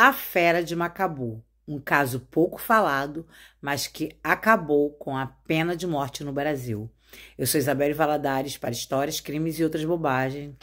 A Fera de Macabu, um caso pouco falado, mas que acabou com a pena de morte no Brasil. Eu sou Isabelle Valadares para Histórias, Crimes e Outras Bobagens.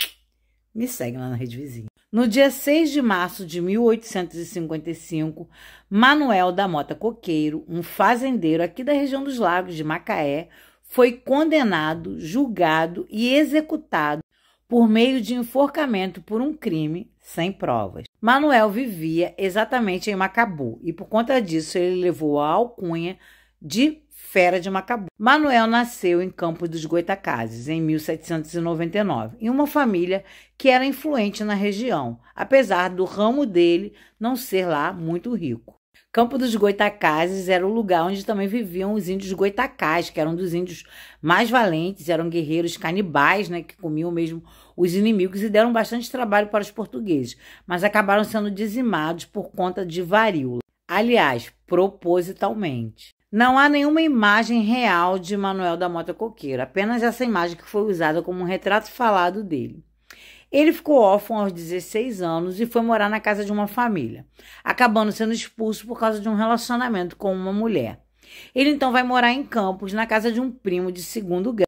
Me segue lá na Rede Vizinha. No dia 6 de março de 1855, Manuel da Mota Coqueiro, um fazendeiro aqui da região dos Lagos de Macaé, foi condenado, julgado e executado por meio de enforcamento por um crime sem provas. Manuel vivia exatamente em Macabu e por conta disso ele levou a alcunha de Fera de Macabu. Manuel nasceu em Campos dos Goytacazes em 1799, em uma família que era influente na região, apesar do ramo dele não ser lá muito rico. Campos dos Goytacazes era o lugar onde também viviam os índios Goitacás, que eram dos índios mais valentes, eram guerreiros canibais, né, que comiam mesmo os inimigos e deram bastante trabalho para os portugueses, mas acabaram sendo dizimados por conta de varíola. Aliás, propositalmente. Não há nenhuma imagem real de Manuel da Mota Coqueiro, apenas essa imagem que foi usada como um retrato falado dele. Ele ficou órfão aos 16 anos e foi morar na casa de uma família, acabando sendo expulso por causa de um relacionamento com uma mulher. Ele então vai morar em Campos, na casa de um primo de segundo grau,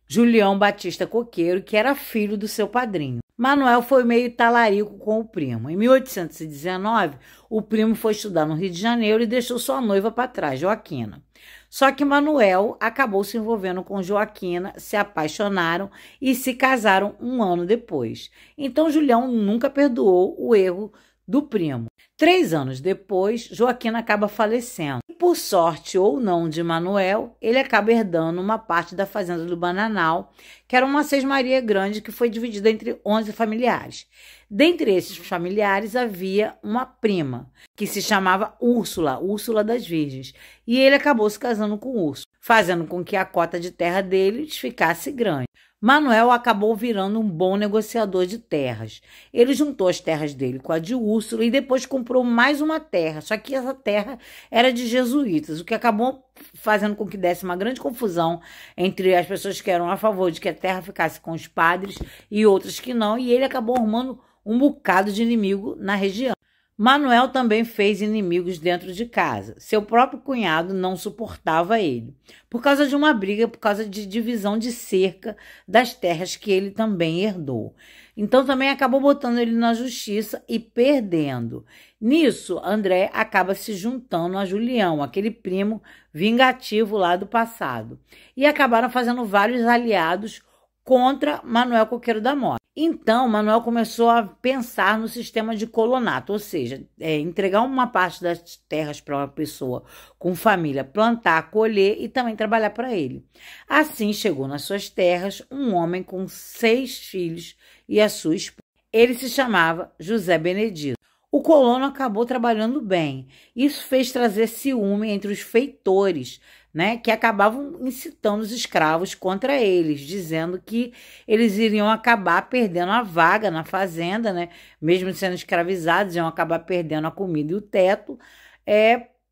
Julião Batista Coqueiro, que era filho do seu padrinho. Manuel foi meio talarico com o primo. Em 1819, o primo foi estudar no Rio de Janeiro e deixou sua noiva para trás, Joaquina. Só que Manuel acabou se envolvendo com Joaquina, se apaixonaram e se casaram um ano depois. Então, Julião nunca perdoou o erro do primo. 3 anos depois, Joaquina acaba falecendo. Por sorte ou não de Manuel, ele acaba herdando uma parte da fazenda do Bananal, que era uma sesmaria grande que foi dividida entre 11 familiares. Dentre esses familiares havia uma prima, que se chamava Úrsula, Úrsula das Virgens, e ele acabou se casando com Úrsula, fazendo com que a cota de terra deles ficasse grande. Manuel acabou virando um bom negociador de terras. Ele juntou as terras dele com a de Úrsula e depois comprou mais uma terra, só que essa terra era de jesuítas, o que acabou fazendo com que desse uma grande confusão entre as pessoas que eram a favor de que a terra ficasse com os padres e outras que não, e ele acabou arrumando um bocado de inimigo na região. Manuel também fez inimigos dentro de casa. Seu próprio cunhado não suportava ele, por causa de uma briga, por causa de divisão de cerca das terras que ele também herdou. Então também acabou botando ele na justiça e perdendo. Nisso, André acaba se juntando a Julião, aquele primo vingativo lá do passado, e acabaram fazendo vários aliados contra Manuel Coqueiro da Mota. Então, Manuel começou a pensar no sistema de colonato, ou seja, entregar uma parte das terras para uma pessoa com família, plantar, colher e também trabalhar para ele. Assim, chegou nas suas terras um homem com 6 filhos e a sua esposa. Ele se chamava José Benedito. O colono acabou trabalhando bem. Isso fez trazer ciúme entre os feitores, né, que acabavam incitando os escravos contra eles, dizendo que eles iriam acabar perdendo a vaga na fazenda, né, mesmo sendo escravizados, iam acabar perdendo a comida e o teto,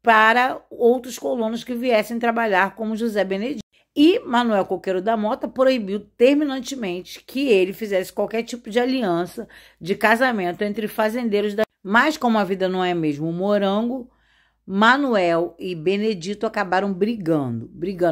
para outros colonos que viessem trabalhar como José Benedito. E Manuel Coqueiro da Mota proibiu terminantemente que ele fizesse qualquer tipo de aliança de casamento entre fazendeiros da... Mas como a vida não é mesmo um morango, Manuel e Benedito acabaram brigando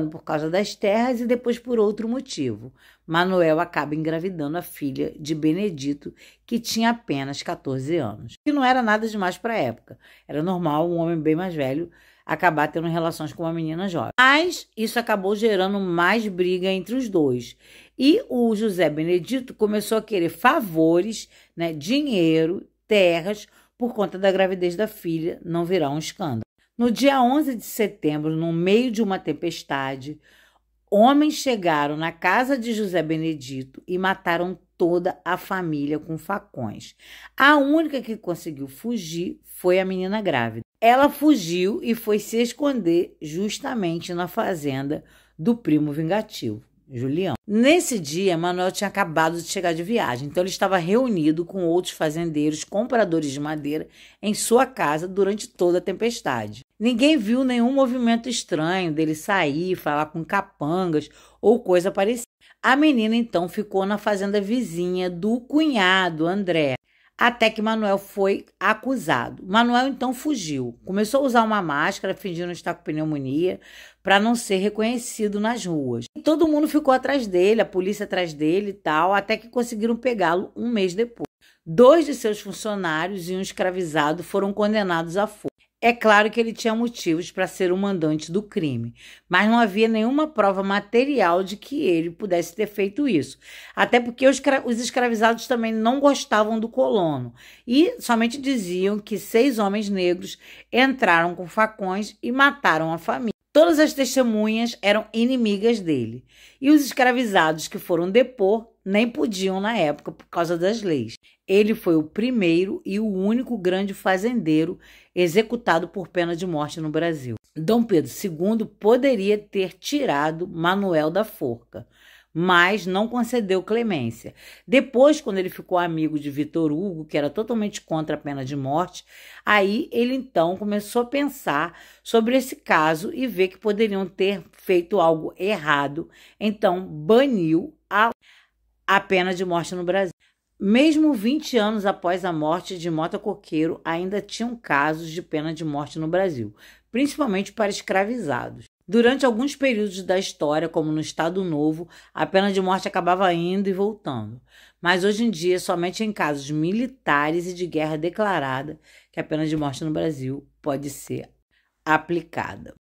por causa das terras e depois por outro motivo. Manuel acaba engravidando a filha de Benedito, que tinha apenas 14 anos. E não era nada demais para a época. Era normal um homem bem mais velho acabar tendo relações com uma menina jovem. Mas isso acabou gerando mais briga entre os dois. E o José Benedito começou a querer favores, né, dinheiro, terras, por conta da gravidez da filha não virar um escândalo. No dia 11 de setembro, no meio de uma tempestade, homens chegaram na casa de José Benedito e mataram toda a família com facões. A única que conseguiu fugir foi a menina grávida. Ela fugiu e foi se esconder justamente na fazenda do primo vingativo, Julião. Nesse dia, Manuel tinha acabado de chegar de viagem, então ele estava reunido com outros fazendeiros, compradores de madeira, em sua casa durante toda a tempestade. Ninguém viu nenhum movimento estranho dele sair, falar com capangas ou coisa parecida. A menina, então, ficou na fazenda vizinha do cunhado, André. até que Manuel foi acusado. Manuel então fugiu, começou a usar uma máscara fingindo estar com pneumonia para não ser reconhecido nas ruas. E todo mundo ficou atrás dele, a polícia atrás dele e tal, até que conseguiram pegá-lo um mês depois. 2 de seus funcionários e um escravizado foram condenados à forca. É claro que ele tinha motivos para ser o mandante do crime, mas não havia nenhuma prova material de que ele pudesse ter feito isso. Até porque os escravizados também não gostavam do colono e somente diziam que 6 homens negros entraram com facões e mataram a família. Todas as testemunhas eram inimigas dele. E os escravizados que foram depor nem podiam na época por causa das leis. Ele foi o primeiro e o único grande fazendeiro executado por pena de morte no Brasil. Dom Pedro II poderia ter tirado Manuel da forca, mas não concedeu clemência. Depois, quando ele ficou amigo de Vitor Hugo, que era totalmente contra a pena de morte, aí ele então começou a pensar sobre esse caso e ver que poderiam ter feito algo errado, então baniu a pena de morte no Brasil. Mesmo 20 anos após a morte de Mota Coqueiro, ainda tinham casos de pena de morte no Brasil, principalmente para escravizados. Durante alguns períodos da história, como no Estado Novo, a pena de morte acabava indo e voltando. Mas hoje em dia, somente em casos militares e de guerra declarada que a pena de morte no Brasil pode ser aplicada.